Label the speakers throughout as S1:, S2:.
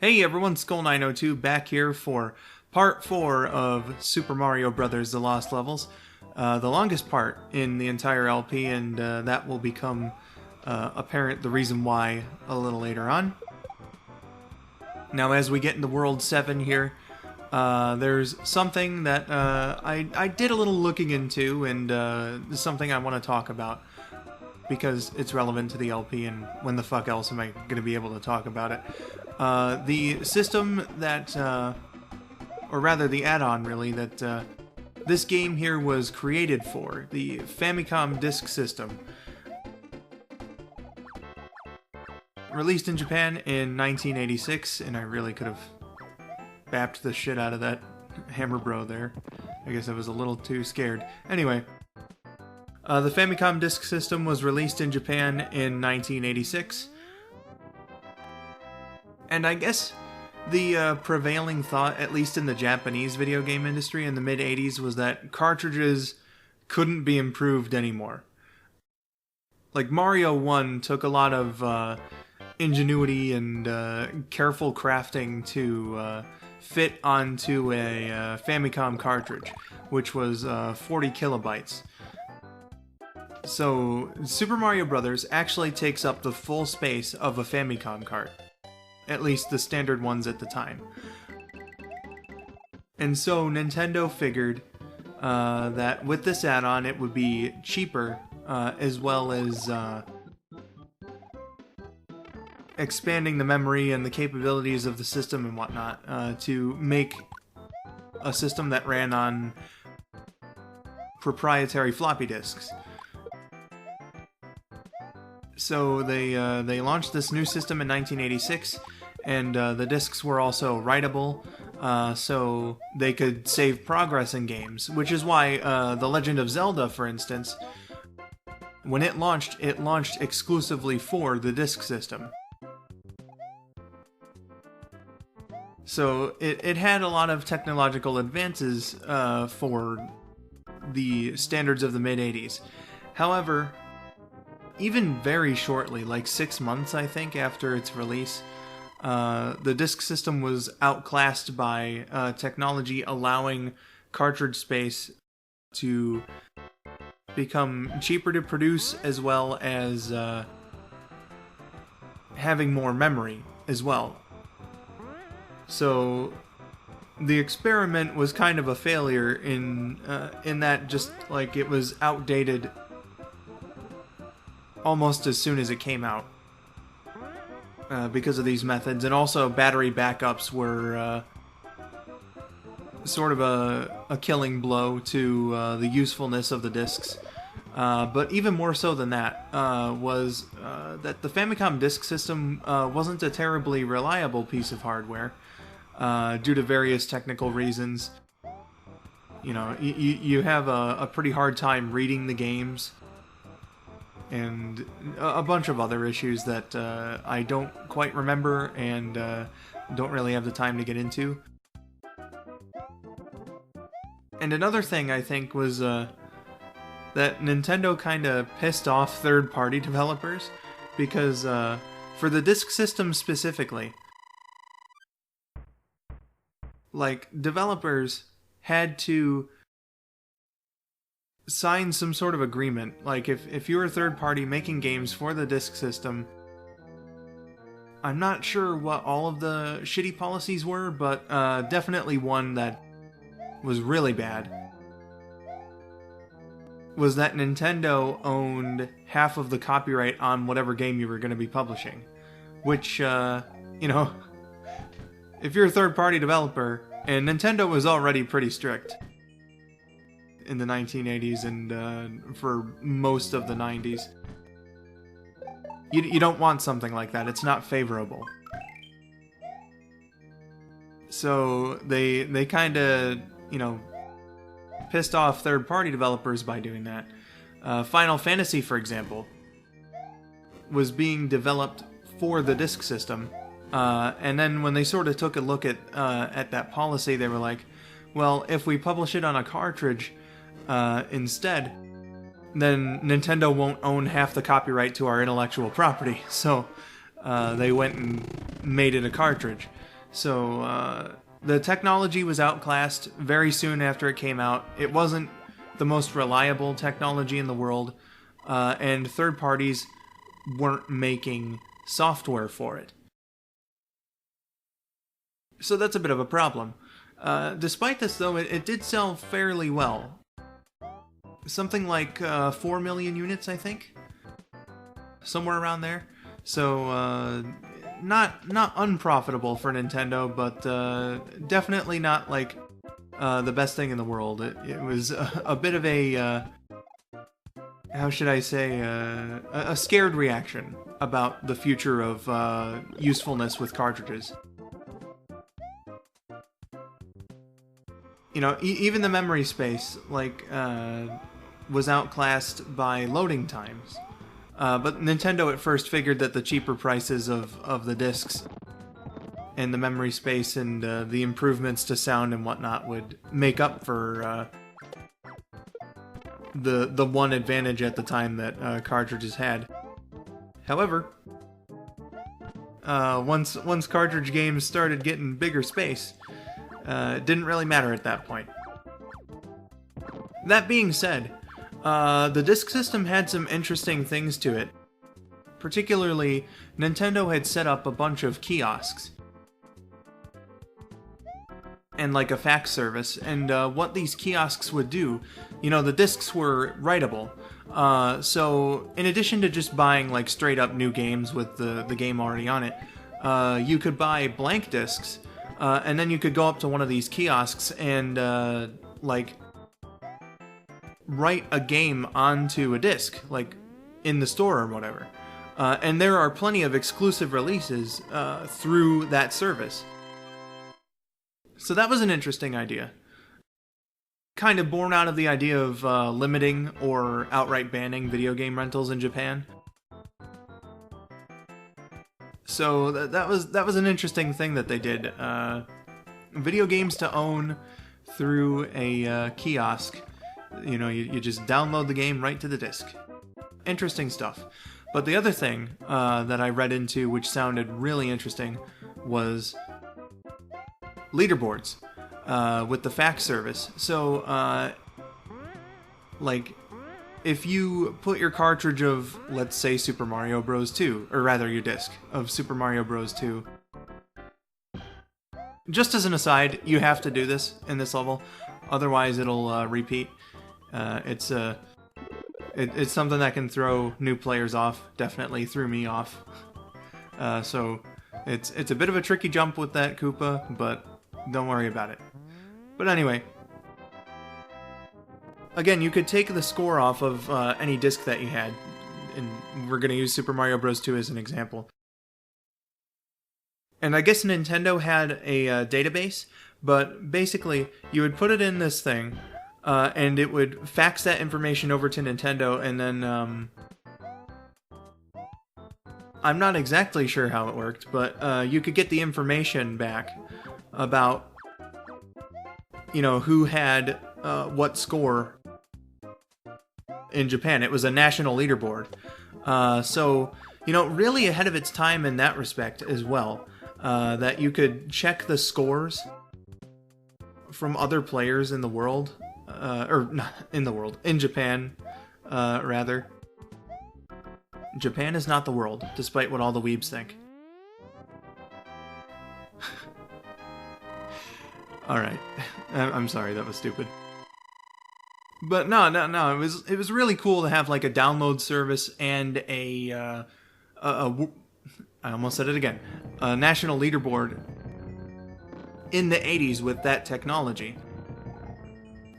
S1: Hey everyone, Skull902 back here for part 4 of Super Mario Bros. The Lost Levels. The longest part in the entire LP, and that will become apparent the reason why a little later on. Now as we get into World 7 here, there's something that I did a little looking into, and something I want to talk about. Because it's relevant to the LP, and when the fuck else am I going to be able to talk about it? The system that, or rather the add-on really, that this game here was created for, the Famicom Disk System. Released in Japan in 1986, and I really could have bapped the shit out of that Hammer Bro there. I guess I was a little too scared. Anyway. The Famicom Disk System was released in Japan in 1986. And I guess the prevailing thought, at least in the Japanese video game industry in the mid-80s, was that cartridges couldn't be improved anymore. Like, Mario 1 took a lot of ingenuity and careful crafting to fit onto a Famicom cartridge, which was 40 kilobytes. So, Super Mario Bros. Actually takes up the full space of a Famicom cart. At least the standard ones at the time. And so Nintendo figured that with this add-on it would be cheaper, as well as expanding the memory and the capabilities of the system and whatnot, to make a system that ran on proprietary floppy disks. So they launched this new system in 1986, and the discs were also writable, so they could save progress in games, which is why The Legend of Zelda, for instance, when it launched exclusively for the disc system. So it had a lot of technological advances for the standards of the mid-80s. However, even very shortly, like 6 months, I think, after its release, the disk system was outclassed by technology allowing cartridge space to become cheaper to produce, as well as having more memory as well. So the experiment was kind of a failure in that just like it was outdated almost as soon as it came out, because of these methods, and also battery backups were sort of a killing blow to the usefulness of the discs. But even more so than that was that the Famicom Disk System wasn't a terribly reliable piece of hardware due to various technical reasons. You know, you have a pretty hard time reading the games, and a bunch of other issues that I don't quite remember and don't really have the time to get into. And another thing I think was that Nintendo kind of pissed off third-party developers, because for the disk system specifically, like, developers had to sign some sort of agreement. Like, if you were a third party making games for the disk system, I'm not sure what all of the shitty policies were, but definitely one that was really bad was that Nintendo owned half of the copyright on whatever game you were going to be publishing. Which, you know, if you're a third party developer, and Nintendo was already pretty strict in the 1980s and for most of the 90s. You don't want something like that. It's not favorable. So they kind of, you know, pissed off third-party developers by doing that. Final Fantasy, for example, was being developed for the disk system. And then when they sort of took a look at that policy, they were like, well, if we publish it on a cartridge instead, then Nintendo won't own half the copyright to our intellectual property. So they went and made it a cartridge. So the technology was outclassed very soon after it came out. It wasn't the most reliable technology in the world, and third parties weren't making software for it. So that's a bit of a problem. Despite this, though, it did sell fairly well. Something like 4 million units, I think? Somewhere around there. So, not unprofitable for Nintendo, but definitely not like the best thing in the world. It was a bit of a how should I say, a scared reaction about the future of usefulness with cartridges. You know, even the memory space, like, was outclassed by loading times. But Nintendo at first figured that the cheaper prices of the discs and the memory space and the improvements to sound and whatnot would make up for the one advantage at the time that cartridges had. However, once cartridge games started getting bigger space, it didn't really matter at that point. That being said, the disc system had some interesting things to it. Particularly, Nintendo had set up a bunch of kiosks and like a fax service, and what these kiosks would do, you know, the discs were writable. So in addition to just buying like straight up new games with the game already on it, you could buy blank discs, and then you could go up to one of these kiosks and like write a game onto a disc, like in the store or whatever. And there are plenty of exclusive releases through that service. So that was an interesting idea. Kind of born out of the idea of limiting or outright banning video game rentals in Japan. So that was an interesting thing that they did. Video games to own through a kiosk. You know, you just download the game right to the disc. Interesting stuff. But the other thing that I read into, which sounded really interesting, was leaderboards with the fax service. So, like, if you put your cartridge of, let's say, Super Mario Bros. 2, or rather your disc of Super Mario Bros. 2, just as an aside, you have to do this in this level, otherwise it'll repeat. It's something that can throw new players off. Definitely threw me off. So it's a bit of a tricky jump with that Koopa, but don't worry about it. But anyway, again, you could take the score off of any disc that you had, and we're going to use Super Mario Bros. 2 as an example. And I guess Nintendo had a database, but basically you would put it in this thing, and it would fax that information over to Nintendo, and then I'm not exactly sure how it worked, but you could get the information back about, you know, who had what score in Japan. It was a national leaderboard. So, you know, really ahead of its time in that respect as well, that you could check the scores from other players in the world, or not in the world, in Japan, rather. Japan is not the world, despite what all the weebs think. Alright. I'm sorry, that was stupid. But no, it was really cool to have like a download service and I almost said it again, a national leaderboard in the 80s with that technology.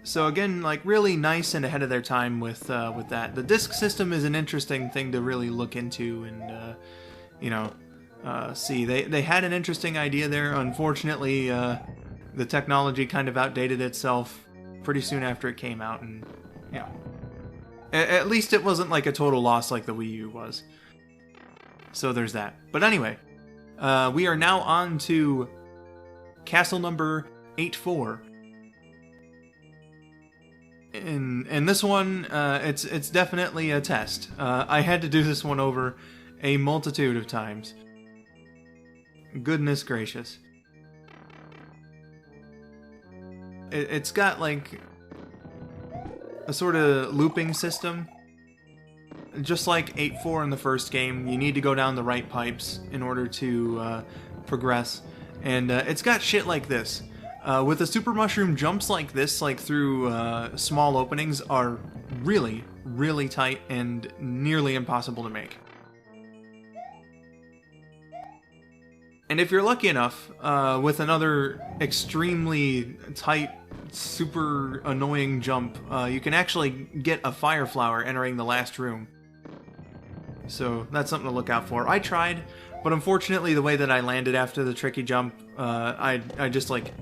S1: So again, like really nice and ahead of their time with that. The disc system is an interesting thing to really look into and you know, see. They had an interesting idea there. Unfortunately, the technology kind of outdated itself pretty soon after it came out, and yeah, at least it wasn't like a total loss like the Wii U was. So there's that. But anyway, we are now on to castle number 84. In this one, it's definitely a test. I had to do this one over a multitude of times. Goodness gracious. It's got like a sort of looping system. Just like 8-4 in the first game, you need to go down the right pipes in order to progress. And it's got shit like this. With the super mushroom, jumps like this, like through small openings, are really, really tight and nearly impossible to make. And if you're lucky enough, with another extremely tight, super annoying jump, you can actually get a fire flower entering the last room. So that's something to look out for. I tried, but unfortunately the way that I landed after the tricky jump, I just like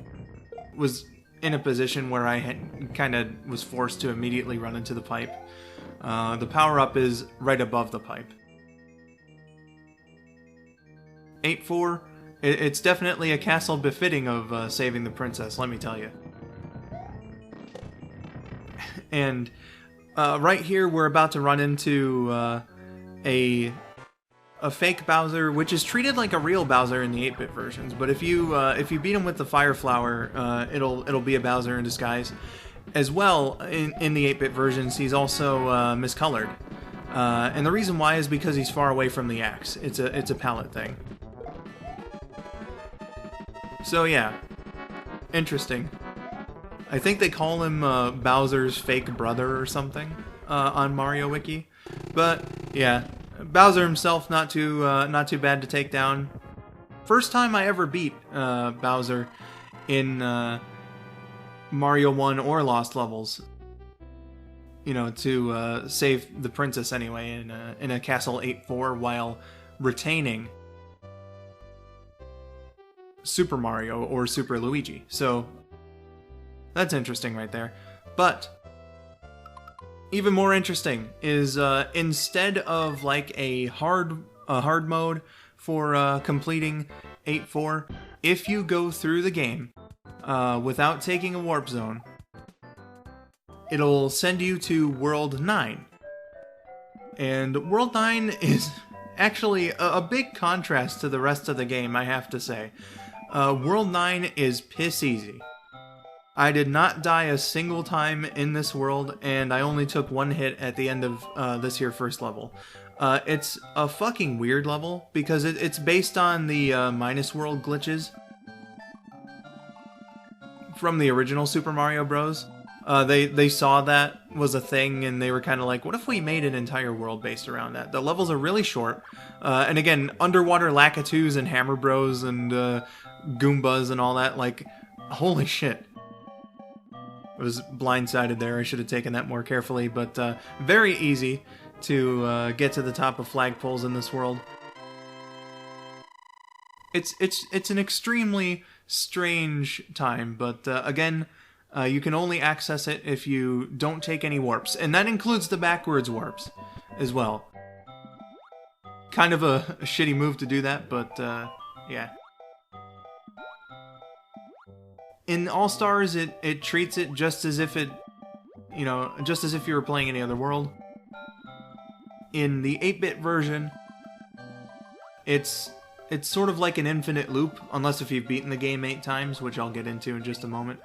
S1: was in a position where I kind of was forced to immediately run into the pipe. The power-up is right above the pipe. 8-4, it's definitely a castle befitting of saving the princess, let me tell you. And right here we're about to run into a fake Bowser, which is treated like a real Bowser in the 8-bit versions. But if you beat him with the fire flower, it'll be a Bowser in disguise. As well, in the 8-bit versions, he's also miscolored, and the reason why is because he's far away from the axe. It's a palette thing. So yeah, interesting. I think they call him Bowser's fake brother or something on Mario Wiki. But yeah, Bowser himself not too bad to take down. First time I ever beat Bowser in Mario 1 or Lost Levels. You know, to save the princess anyway in a Castle 8-4 while retaining Super Mario or Super Luigi. So that's interesting right there. But even more interesting is instead of like a hard mode for completing 8-4, if you go through the game without taking a warp zone, it'll send you to World 9. And World 9 is actually a big contrast to the rest of the game, I have to say. World 9 is piss easy. I did not die a single time in this world, and I only took one hit at the end of this here first level. It's a fucking weird level, because it's based on the Minus World glitches from the original Super Mario Bros. They saw that was a thing, and they were kind of like, what if we made an entire world based around that? The levels are really short, and again, underwater Lakitus and Hammer Bros and Goombas and all that, like, holy shit. I was blindsided there, I should have taken that more carefully, but very easy to get to the top of flagpoles in this world. It's an extremely strange time, but again, you can only access it if you don't take any warps, and that includes the backwards warps as well. Kind of a shitty move to do that, but yeah. In All Stars, it treats it just as if just as if you were playing any other world. In the 8-bit version, it's sort of like an infinite loop, unless if you've beaten the game 8 times, which I'll get into in just a moment.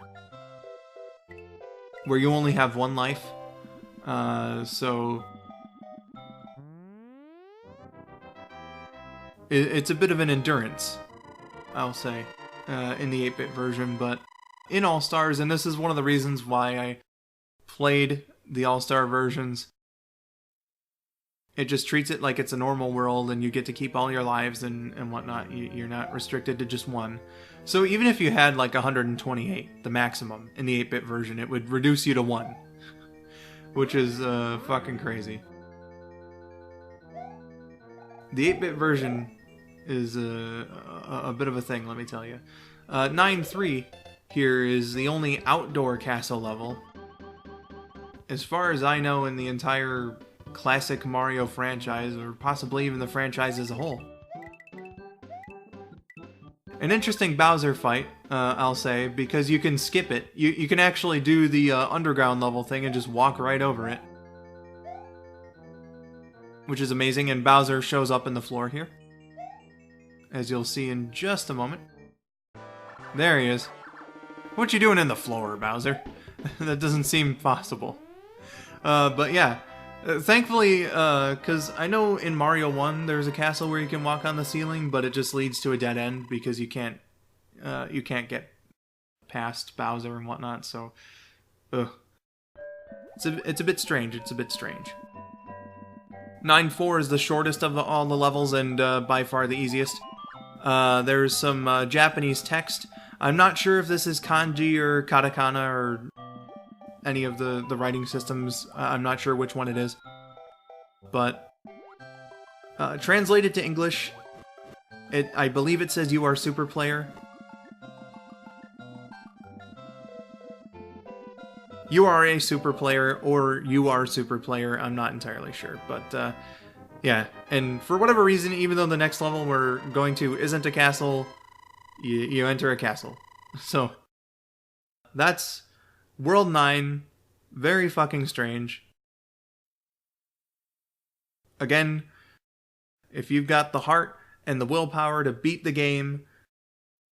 S1: Where you only have one life. So it's a bit of an endurance, I'll say, in the 8-bit version, but in All-Stars, and this is one of the reasons why I played the All-Star versions, it just treats it like it's a normal world, and you get to keep all your lives and whatnot. You're not restricted to just one. So even if you had like 128, the maximum, in the 8-bit version, it would reduce you to 1. Which is fucking crazy. The 8-bit version is a bit of a thing, let me tell you. 9-3 here is the only outdoor castle level. As far as I know, in the entire classic Mario franchise, or possibly even the franchise as a whole. An interesting Bowser fight, I'll say, because you can skip it. You can actually do the underground level thing and just walk right over it. Which is amazing, and Bowser shows up in the floor here. as you'll see in just a moment. There he is. What you doing in the floor, Bowser? That doesn't seem possible. But yeah, thankfully, because I know in Mario 1 there's a castle where you can walk on the ceiling, but it just leads to a dead end because you can't get past Bowser and whatnot. So, it's a bit strange. It's a bit strange. 9-4 is the shortest of all the levels and by far the easiest. There's some Japanese text. I'm not sure if this is kanji or katakana or any of the writing systems. I'm not sure which one it is. But translated to English, I believe it says you are super player. You are a super player, or you are super player. I'm not entirely sure, but yeah. And for whatever reason, even though the next level we're going to isn't a castle, you enter a castle. So that's World 9. Very fucking strange. Again, if you've got the heart and the willpower to beat the game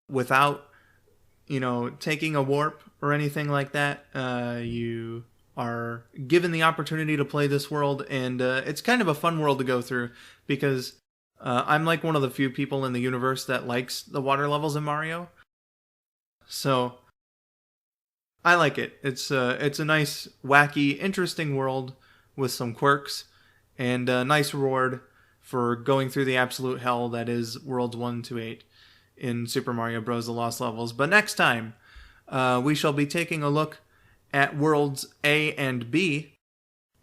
S1: without, taking a warp or anything like that, you are given the opportunity to play this world, and it's kind of a fun world to go through because I'm like one of the few people in the universe that likes the water levels in Mario. So I like it. It's a nice, wacky, interesting world with some quirks and a nice reward for going through the absolute hell that is Worlds 1 to 8 in Super Mario Bros. The Lost Levels. But next time, we shall be taking a look at Worlds A and B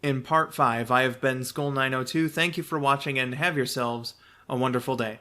S1: in Part 5. I have been Skull902. Thank you for watching and have yourselves a wonderful day.